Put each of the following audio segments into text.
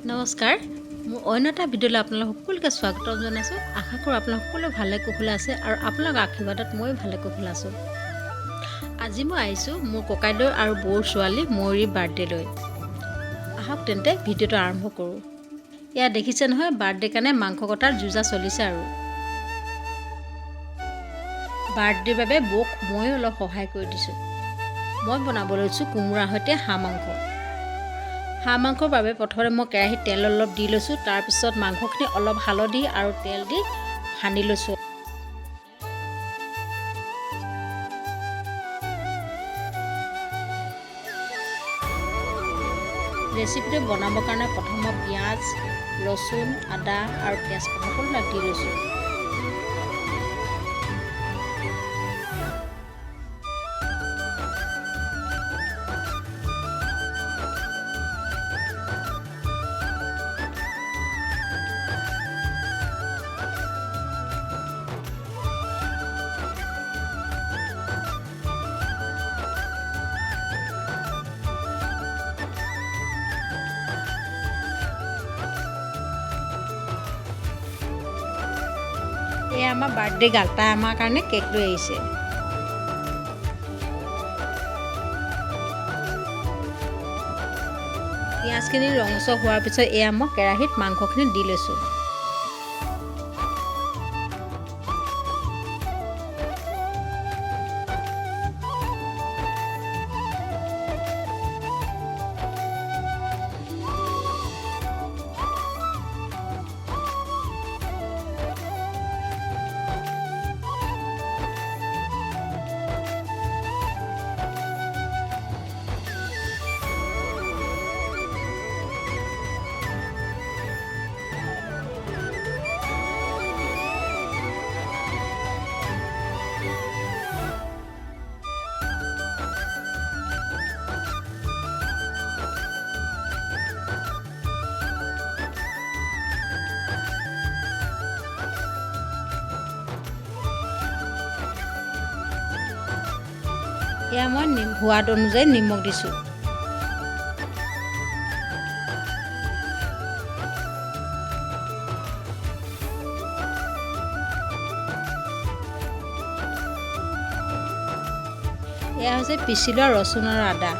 নমস্কাৰ, মোৰ অন্য এটা ভিডিঅ'লৈ আপোনালোক সকলোকে স্বাগতম জনাইছোঁ। আশা কৰোঁ আপোনালোক সকলো ভালে কুশলে আছে আৰু আপোনালোকৰ আশীৰ্বাদত ময়ো ভালে কুশলে আছোঁ। আজি মই আহিছোঁ মোৰ ককাইদেউ আৰু বৌৰ ছোৱালী ময়ূৰীৰ বাৰ্থডেলৈ। আহক তেন্তে ভিডিঅ'টো আৰম্ভ কৰোঁ। এয়া দেখিছে নহয়, বাৰ্থডে কাৰণে মাংস কটাৰ যোজা চলিছে আৰু বাৰ্থডেৰ বাবে বৌক ময়ো অলপ সহায় কৰি দিছোঁ। মই বনাব লৈছোঁ কোমোৰাৰ সৈতে হাঁহ মাংস। হাঁহ মাংসৰ বাবে প্ৰথমে মই কেৰাহীত তেল অলপ দি লৈছোঁ। তাৰপিছত মাংসখিনি অলপ হালধি আৰু তেল দি সানি লৈছোঁ। ৰেচিপিটো বনাবৰ কাৰণে প্ৰথমে মই পিঁয়াজ, ৰচুন, আদা আৰু তেজপাত সকলোবিলাক দি লৈছোঁ। এয়া আমাৰ বাৰ্থডে গাৰ্ল, তাই আমাৰ কাৰণে কেক লৈ আহিছে। পিঁয়াজখিনি ৰঙচুৱা হোৱাৰ পিছত এয়া মই কেৰাহীত মাংসখিনি দি লৈছোঁ। এয়া মই সোৱাদ অনুযায়ী নিমখ দিছোঁ। এয়া হৈছে পিচি লোৱা ৰচুন আৰু আদা।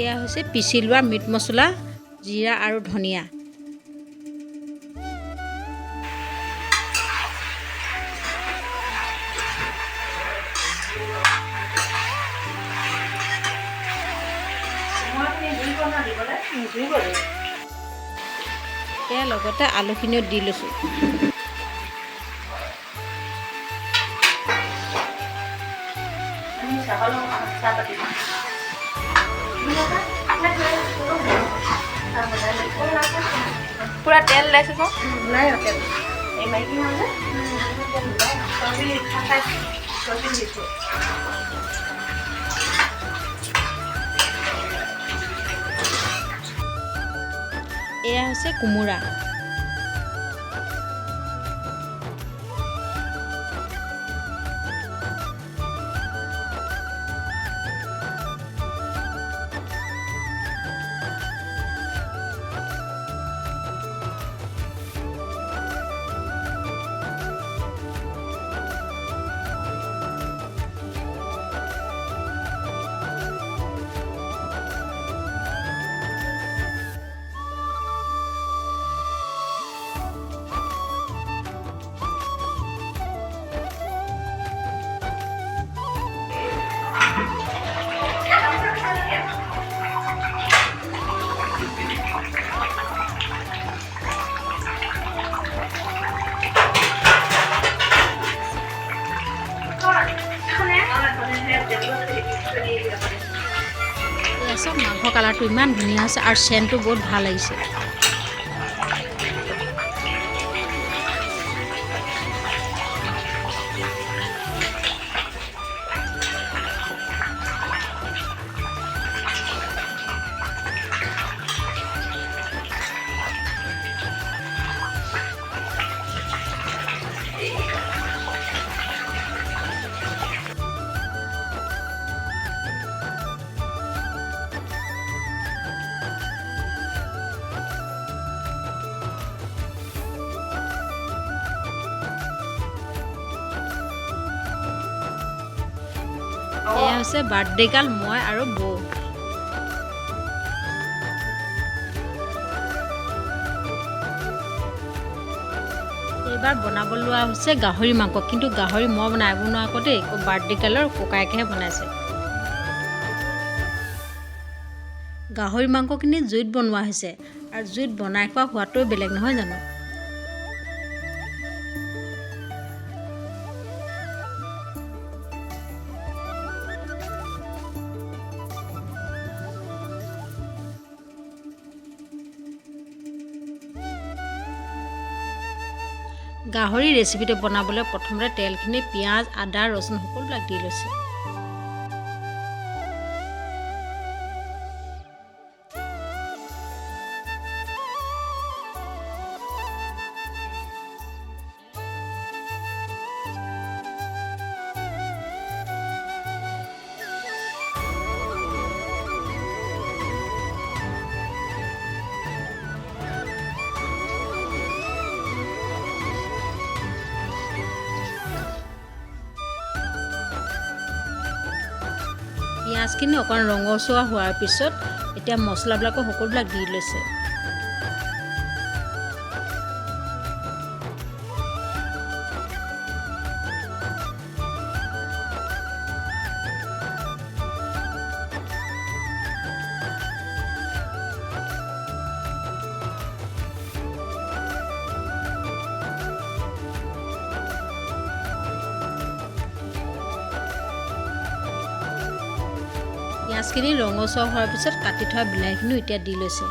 এয়া হৈছে পিচি লোৱা মিট মছলা, জিৰা আৰু ধনিয়া। এয়া লগতে আলুখিনিও দি লৈছোঁ। পুৰা তেল ওলাইছে ন? নাই তেল এই মাইকী মানে এয়া হৈছে কোমোৰা। চব মাংস কালাৰটো ইমান ধুনীয়া হৈছে আৰু চেণ্টটো বহুত ভাল লাগিছে। এয়া হৈছে বাৰ্থডে গাৰ্ল মই আৰু বৌ। এইবাৰ বনাব লোৱা হৈছে গাহৰি মাংস, কিন্তু গাহৰি মই বনাব নোৱাৰো আকৌ দেই, বাৰ্থডে গাৰ্লৰ ককায়েকেহে বনাইছে। গাহৰি মাংসখিনি জুইত বনোৱা হৈছে, আৰু জুইত বনাই খোৱা সোৱাদটোৱে বেলেগ নহয় জানো। গাহৰি ৰেচিপিটো বনাবলৈ প্ৰথমতে তেলখিনি পিঁয়াজ, আদা, ৰচুন সকলোবিলাক দি লৈছে। পিঁয়াজখিনি অকণ ৰঙচুৱা হোৱাৰ পিছত এতিয়া মছলাবিলাকো সকলোবিলাক দি লৈছে। পিঁয়াজখিনি ৰঙচুৱা হোৱাৰ পিছত কাটি থোৱা বিলাহীখিনিও এতিয়া দি লৈছে।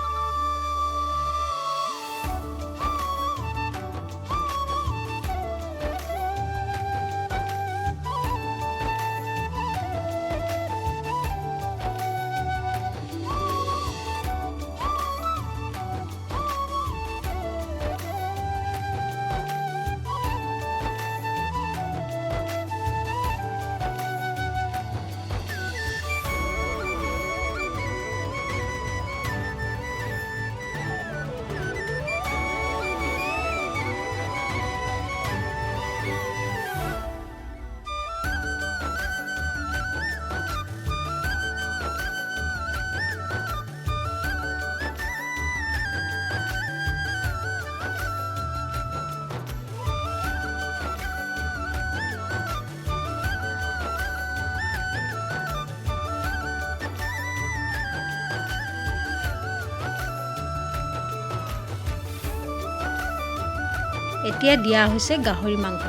এতিয়া দিয়া হৈছে গাহৰি মাংস।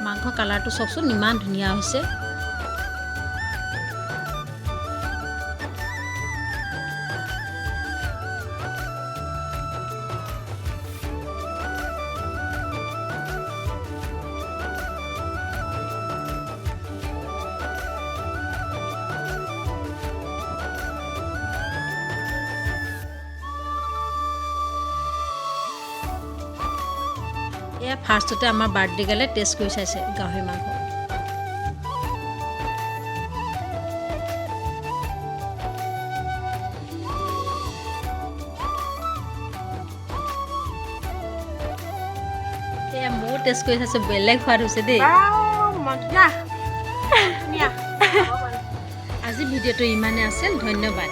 মাংস কালাৰটো চাওকচোন ইমান ধুনীয়া হৈছে। এয়া ফাৰ্ষ্টতে আমাৰ বাৰ্থডে গালে টেষ্ট কৰি চাইছে গাহৰি মাংস। এয়া মোৰ টেষ্ট কৰি চাইছে, বেলেগ সোৱাদ হৈছে দেই। আজি ভিডিঅ'টো ইমানে আছিল, ধন্যবাদ।